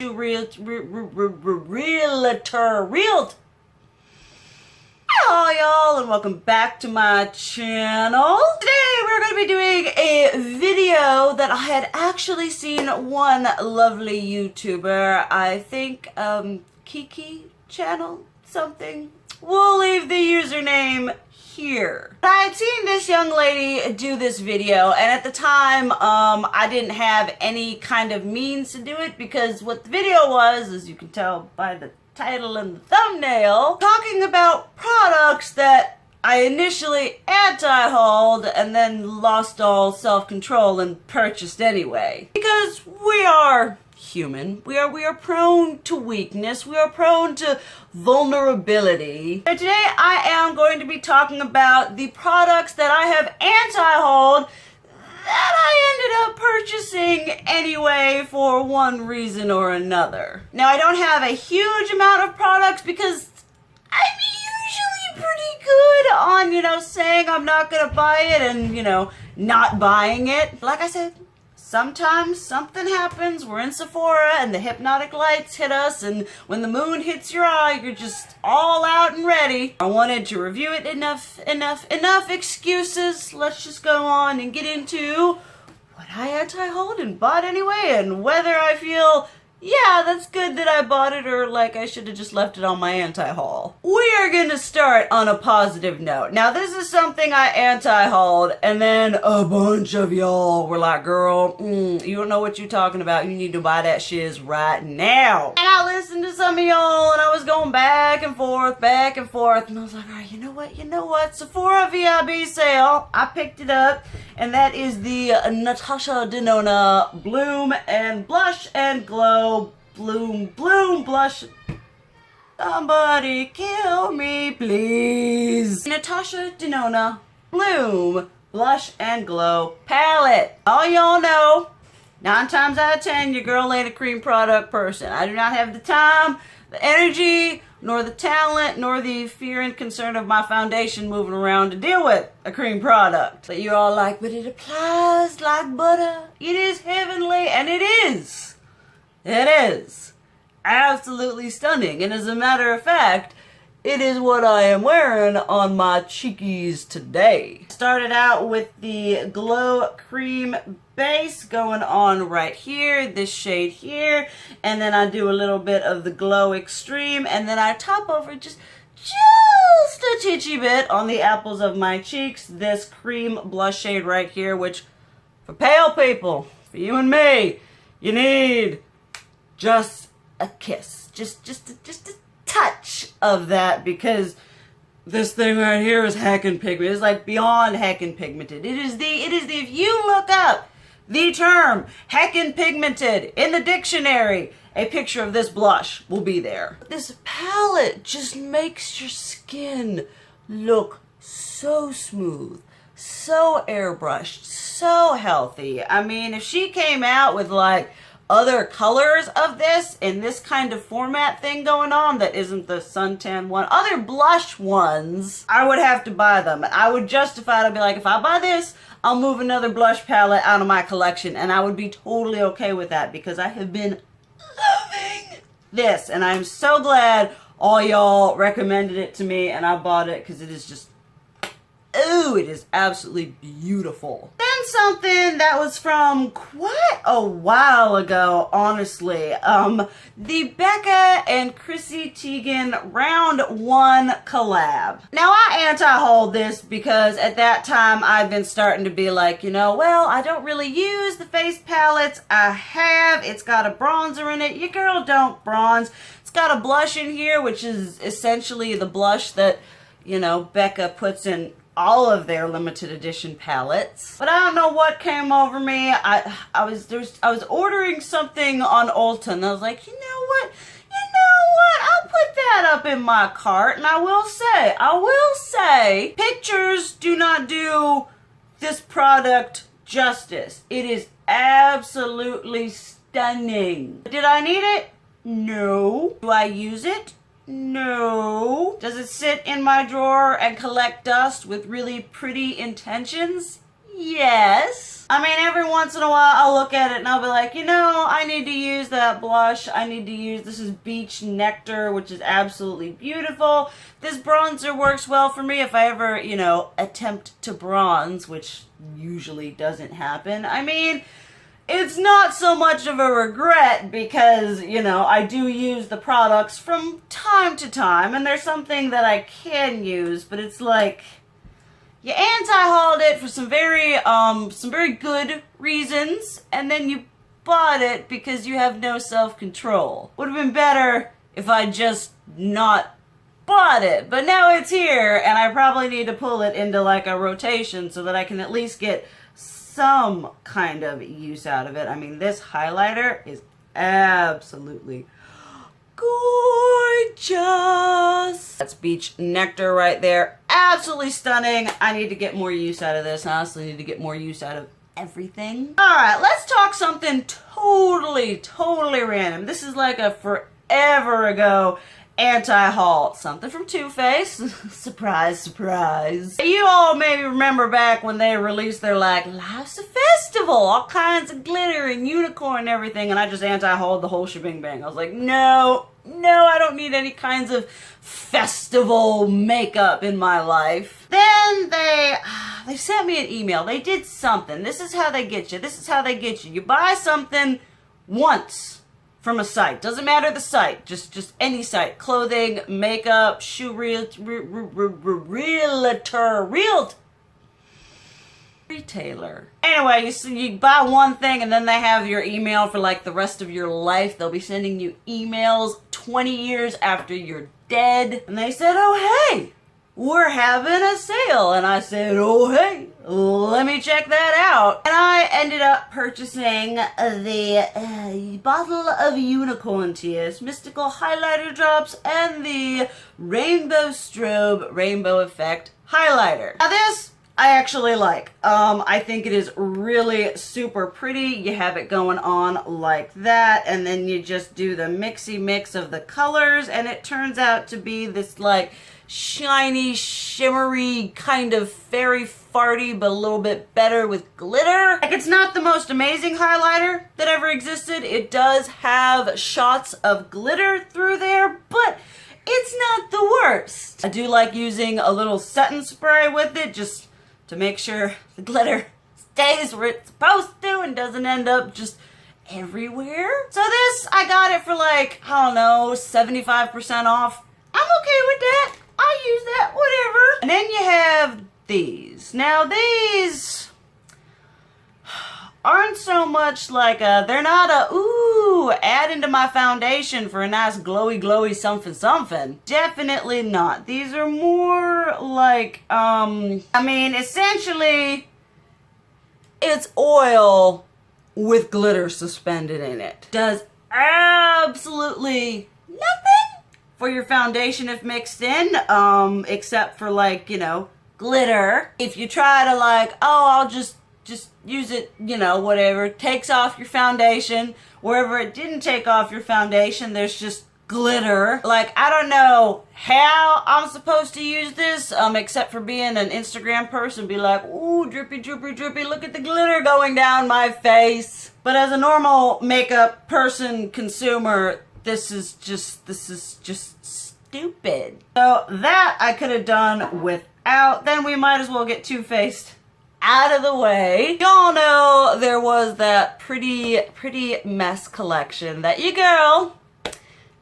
Hello y'all and welcome back to my channel. Today we're going to be doing a video that I had actually seen one lovely YouTuber, I think Kiki channel something. We'll leave the username here. I had seen this young lady do this video, and at the time I didn't have any kind of means to do it because what the video was, as you can tell by the title and the thumbnail, talking about products that I initially anti-hauled and then lost all self-control and purchased anyway. Because we are human. We are prone to weakness. We are prone to vulnerability. And today I am going to be talking about the products that I have anti-hauled that I ended up purchasing anyway for one reason or another. Now, I don't have a huge amount of products because I'm usually pretty good on, saying I'm not gonna buy it and, not buying it. Like I said, sometimes something happens, we're in Sephora and the hypnotic lights hit us, and when the moon hits your eye, you're just all out and ready. I wanted to review it. Enough excuses. Let's just go on and get into what I anti-hauled and bought anyway, and whether I feel, yeah, that's good that I bought it, or like I should have just left it on my anti-haul. We are gonna start on a positive note. Now, this is something I anti-hauled, and then a bunch of y'all were like, girl, you don't know what you're talking about. You need to buy that shiz right now. And I listened to some of y'all, and I was going back and forth, and I was like, all right, you know what? Sephora VIB sale. I picked it up, and that is the Natasha Denona Bloom and Blush and Glow Bloom Blush. Somebody kill me, please. Natasha Denona Bloom Blush and Glow palette. All y'all know, 9 times out of 10, your girl ain't a cream product person. I do not have the time, the energy, nor the talent, nor the fear and concern of my foundation moving around to deal with a cream product. But you're all like, but it applies like butter. It is heavenly, and it is. It is absolutely stunning, and as a matter of fact, it is what I am wearing on my cheekies today. Started out with the Glow Cream base going on right here, this shade here, and then I do a little bit of the Glow Extreme, and then I top over just a titchy bit on the apples of my cheeks, this cream blush shade right here, which for pale people, for you and me, you need just a kiss, just a touch of that, because this thing right here is heckin' pigmented. It's like beyond heckin' pigmented. It is the, if you look up the term heckin' pigmented in the dictionary, a picture of this blush will be there. This palette just makes your skin look so smooth, so airbrushed, so healthy. I mean, if she came out with like other colors of this in this kind of format thing going on that isn't the suntan one, other blush ones, I would have to buy them. And I would justify it. I'd be like, if I buy this, I'll move another blush palette out of my collection, and I would be totally okay with that because I have been loving this, and I'm so glad all y'all recommended it to me and I bought it because it is just, ooh, it is absolutely beautiful. Then something that was from quite a while ago, honestly. The Becca X Chrissy Tiegen Round 1 collab. Now, I anti-hauled this because at that time I've been starting to be like, well, I don't really use the face palettes I have. It's got a bronzer in it. Your girl don't bronze. It's got a blush in here, which is essentially the blush that, Becca puts in all of their limited edition palettes. But I don't know what came over me. I was ordering something on Ulta, and I was like, you know what? I'll put that up in my cart. And I will say, pictures do not do this product justice. It is absolutely stunning. Did I need it? No. Do I use it? No. Does it sit in my drawer and collect dust with really pretty intentions? Yes. I mean, every once in a while I'll look at it and I'll be like, you know, I need to use that blush. This is Beach Nectar, which is absolutely beautiful. This bronzer works well for me if I ever, you know, attempt to bronze, which usually doesn't happen. I mean, it's not so much of a regret because, you know, I do use the products from time to time, and there's something that I can use, but it's like, you anti-hauled it for some very good reasons, and then you bought it because you have no self-control. Would have been better if I just not bought it, but now it's here, and I probably need to pull it into like a rotation so that I can at least get some kind of use out of it. I mean, this highlighter is absolutely gorgeous. That's Beach Nectar right there. Absolutely stunning. I need to get more use out of this. I honestly need to get more use out of everything. Alright, let's talk something totally random. This is like a forever ago anti-haul. Something from Too Faced. Surprise, surprise. You all maybe remember back when they released their like, Life's a Festival, all kinds of glitter and unicorn and everything, and I just anti-hauled the whole shebang bang. I was like, no, I don't need any kinds of festival makeup in my life. Then they sent me an email. They did something. This is how they get you. You buy something once from a site. Doesn't matter the site. Just any site. Clothing, makeup, shoe retailer. Anyway, you buy one thing and then they have your email for like the rest of your life. They'll be sending you emails 20 years after you're dead. And they said, oh hey, we're having a sale. And I said, oh hey, let me check that out. And I ended up purchasing the bottle of unicorn tears, mystical highlighter drops, and the rainbow strobe rainbow effect highlighter. Now this I actually like. I think it is really super pretty. You have it going on like that, and then you just do the mixy mix of the colors, and it turns out to be this like shiny, shimmery, kind of fairy farty, but a little bit better with glitter. Like, it's not the most amazing highlighter that ever existed. It does have shots of glitter through there, but it's not the worst. I do like using a little setting spray with it, just to make sure the glitter stays where it's supposed to and doesn't end up just everywhere. So this, I got it for like, I don't know, 75% off. I'm okay with that. I'll use that, whatever. And then you have these. Now these aren't so much like they're not add into my foundation for a nice glowy something. Definitely not. These are more like, I mean, essentially it's oil with glitter suspended in it. Does absolutely nothing for your foundation if mixed in, except for like, you know, glitter. If you try to like, oh, I'll just use it, you know, whatever, it takes off your foundation. Wherever it didn't take off your foundation, there's just glitter. Like, I don't know how I'm supposed to use this, except for being an Instagram person, be like, ooh, drippy, look at the glitter going down my face. But as a normal makeup person, consumer, this is just stupid. So that I could have done without. Then we might as well get Too Faced out of the way. Y'all know there was that pretty mess collection that your girl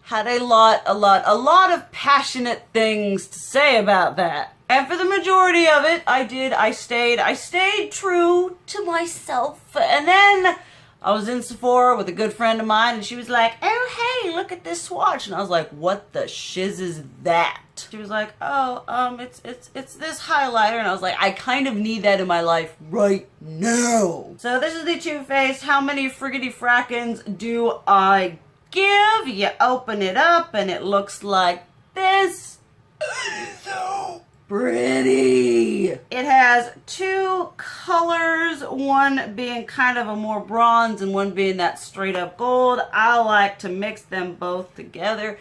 had a lot of passionate things to say about that. And for the majority of it, I stayed true to myself. And then I was in Sephora with a good friend of mine, and she was like, oh, hey, look at this swatch. And I was like, what the shiz is that? She was like, oh, it's this highlighter. And I was like, I kind of need that in my life right now. So this is the Too Faced. How many friggity frackins do I give? You open it up, and it looks like this. So pretty. It has two colors, one being kind of a more bronze and one being that straight up gold. I like to mix them both together,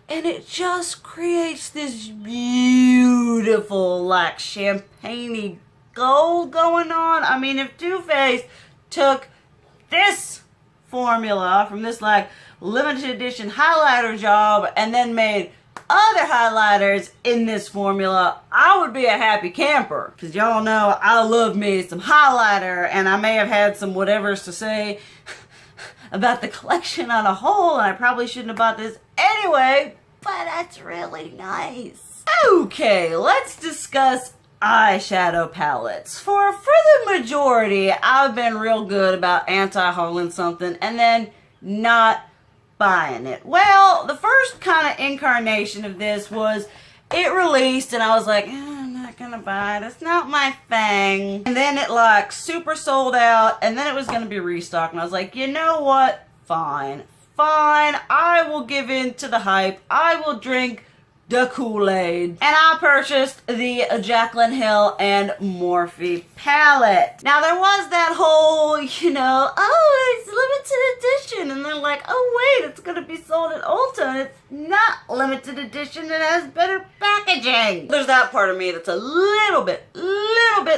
and it just creates this beautiful like champagne-y gold going on. I mean, if Too Faced took this formula from this like limited edition highlighter job and then made other highlighters in this formula, I would be a happy camper. Because y'all know I love me some highlighter, and I may have had some whatevers to say about the collection on a whole, and I probably shouldn't have bought this anyway, but that's really nice. Okay, let's discuss eyeshadow palettes. For the majority, I've been real good about anti-hauling something and then not buying it. Well, the first kind of incarnation of this was it released and I was like, I'm not gonna buy it. It's not my thing. And then it like super sold out, and then it was gonna be restocked, and I was like, you know what? Fine. I will give in to the hype. I will drink the Kool-Aid. And I purchased the Jaclyn Hill and Morphe palette. Now there was that whole, you know, oh, it's limited edition. And they're like, oh wait, it's gonna be sold at Ulta. And it's not limited edition. It has better packaging. There's that part of me that's a little bit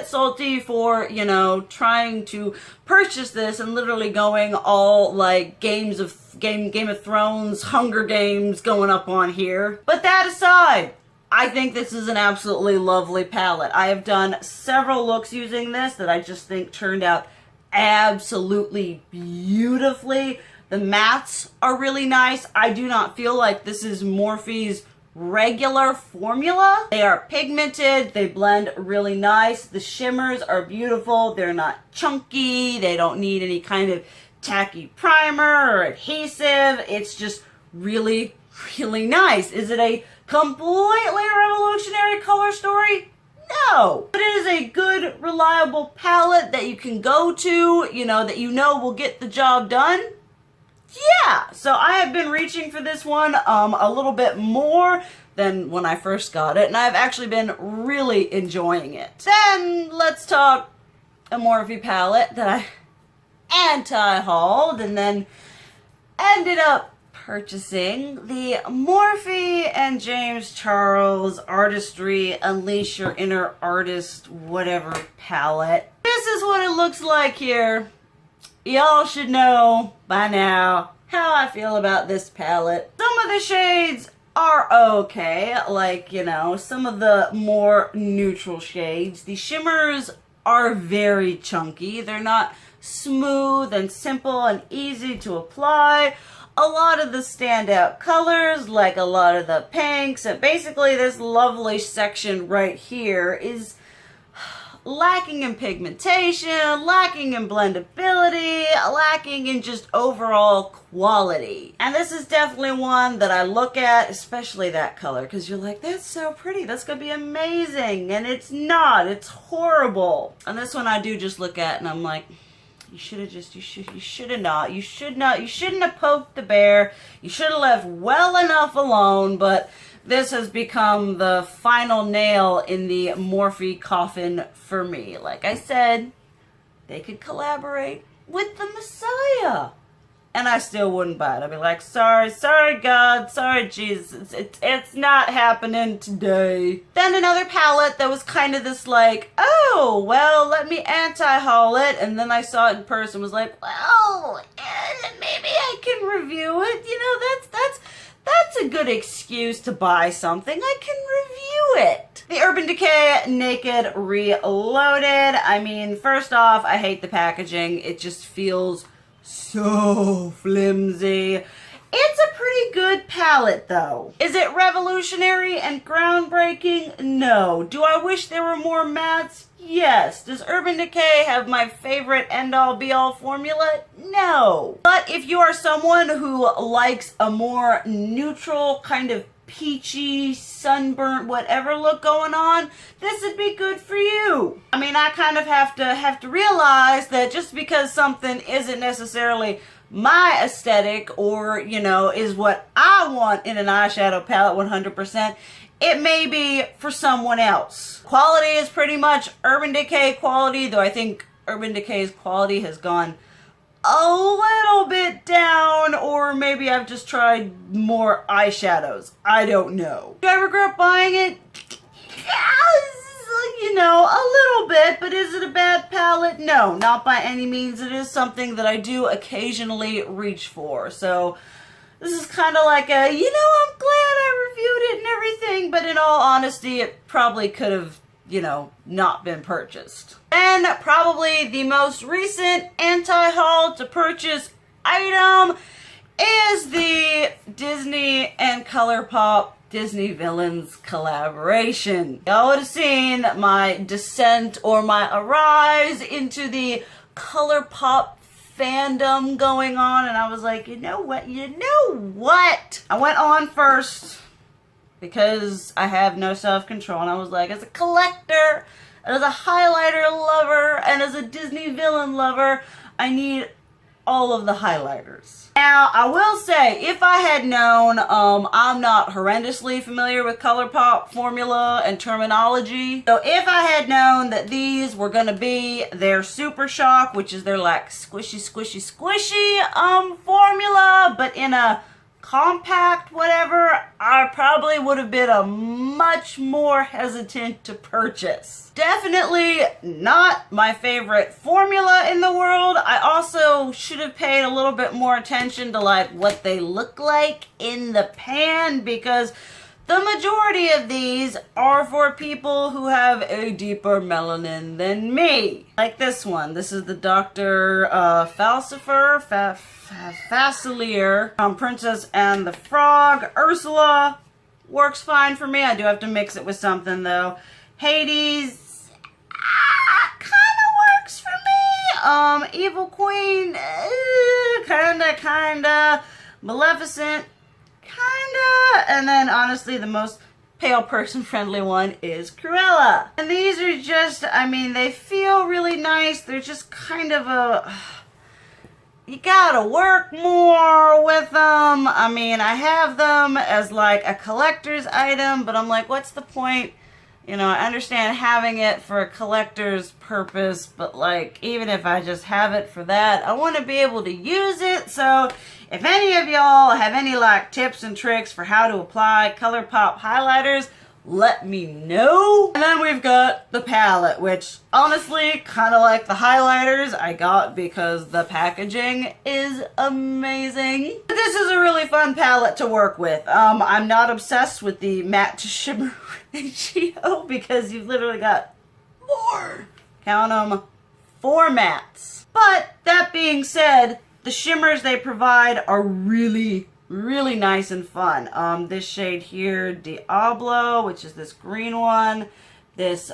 salty for, you know, trying to purchase this and literally going all like Game of Thrones, Hunger Games going up on here. But that aside, I think this is an absolutely lovely palette. I have done several looks using this that I just think turned out absolutely beautifully. The mattes are really nice. I do not feel like this is Morphe's regular formula. They are pigmented, they blend really nice. The shimmers are beautiful. They're not chunky. They don't need any kind of tacky primer or adhesive. It's just really, really nice. Is it a completely revolutionary color story? No. But it is a good, reliable palette that you can go to, you know, that you know will get the job done. Yeah, so I have been reaching for this one a little bit more than when I first got it, and I've actually been really enjoying it. Then let's talk a Morphe palette that I anti-hauled and then ended up purchasing the Morphe X James Charles Artistry Unleash Your Inner Artist whatever palette. This is what it looks like here. Y'all should know by now how I feel about this palette. Some of the shades are okay, like, you know, some of the more neutral shades. The shimmers are very chunky. They're not smooth and simple and easy to apply. A lot of the standout colors, like a lot of the pinks, and basically this lovely section right here is lacking in pigmentation, lacking in blendability, lacking in just overall quality. And this is definitely one that I look at, especially that color, because you're like, that's so pretty, that's gonna be amazing, and it's not, it's horrible. And this one I do just look at and I'm like, you shouldn't have poked the bear, you should have left well enough alone. But this has become the final nail in the Morphe coffin for me. Like I said, they could collaborate with the Messiah, and I still wouldn't buy it. I'd be like, sorry God, sorry Jesus, it's not happening today. Then another palette that was kind of this like, oh, well, let me anti-haul it, and then I saw it in person, was like, well, maybe I can review it. You know, that's a good excuse to buy something. I can review it. The Urban Decay Naked Reloaded. I mean, first off, I hate the packaging. It just feels so flimsy. It's a pretty good palette though. Is it revolutionary and groundbreaking? No. Do I wish there were more mattes? Yes. Does Urban Decay have my favorite end-all be-all formula? No. But if you are someone who likes a more neutral kind of peachy, sunburnt, whatever look going on, this would be good for you. I mean, I kind of have to realize that just because something isn't necessarily my aesthetic or, you know, is what I want in an eyeshadow palette 100%, it may be for someone else. Quality is pretty much Urban Decay quality, though I think Urban Decay's quality has gone a little bit down, or maybe I've just tried more eyeshadows. I don't know. Do I regret buying it? you know, a little bit, but is it a bad palette? No, not by any means. It is something that I do occasionally reach for. So this is kind of like a, you know, I'm glad I reviewed it and everything, but in all honesty, it probably could have, you know, not been purchased. And probably the most recent anti-haul to purchase item is the Disney and ColourPop Disney Villains collaboration. Y'all would have seen my descent or my rise into the ColourPop fandom going on, and I was like, you know what? I went on first because I have no self-control, and I was like, as a collector, as a highlighter lover, and as a Disney villain lover, I need all of the highlighters. Now, I will say, if I had known, I'm not horrendously familiar with ColourPop formula and terminology. So if I had known that these were going to be their Super Shock, which is their like squishy formula, but in a compact whatever, I probably would have been a much more hesitant to purchase. Definitely not my favorite formula in the world. I also should have paid a little bit more attention to like what they look like in the pan, because the majority of these are for people who have a deeper melanin than me. Like this one. This is the Dr. Facilier from Princess and the Frog. Ursula works fine for me. I do have to mix it with something though. Hades kind of works for me. Evil Queen, kinda. Maleficent, kinda. And then honestly the most pale person friendly one is Cruella. And these are just, I mean, they feel really nice. They're just kind of a, you gotta work more with them. I mean, I have them as like a collector's item, but I'm like, what's the point? You know, I understand having it for a collector's purpose, but like, even if I just have it for that, I want to be able to use it. So if any of y'all have any like tips and tricks for how to apply ColourPop highlighters, let me know. And then we've got the palette, which honestly, kind of like the highlighters, I got because the packaging is amazing. But this is a really fun palette to work with. I'm not obsessed with the matte to shimmer ratio because you've literally got count them, 4 mattes. But that being said, the shimmers they provide are really nice and fun. This shade here, Diablo, which is this green one. This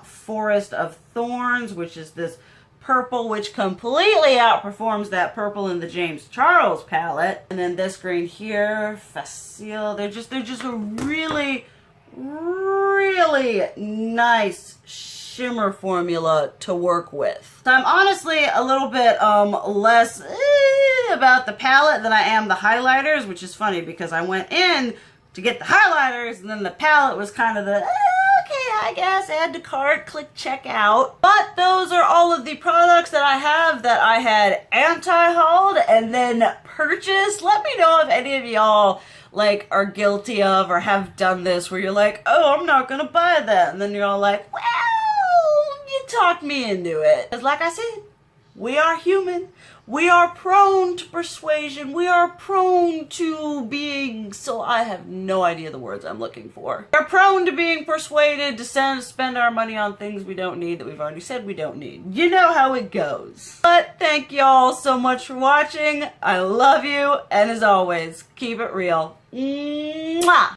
Forest of Thorns, which is this purple, which completely outperforms that purple in the James Charles palette. And then this green here, Facile. They're just a really nice shimmer formula to work with. So I'm honestly a little bit less about the palette than I am the highlighters, which is funny because I went in to get the highlighters and then the palette was kind of the, okay, I guess, add to cart, click check out. But those are all of the products that I have that I had anti-hauled and then purchased. Let me know if any of y'all like are guilty of or have done this where you're like, oh, I'm not gonna buy that, and then you're all like, well, you talked me into it. Because like I said, we are human. We are prone to persuasion. We are prone to being, so I have no idea the words I'm looking for. We're prone to being persuaded to spend our money on things we don't need that we've already said we don't need. You know how it goes. But thank y'all so much for watching. I love you. And as always, keep it real. Mwah!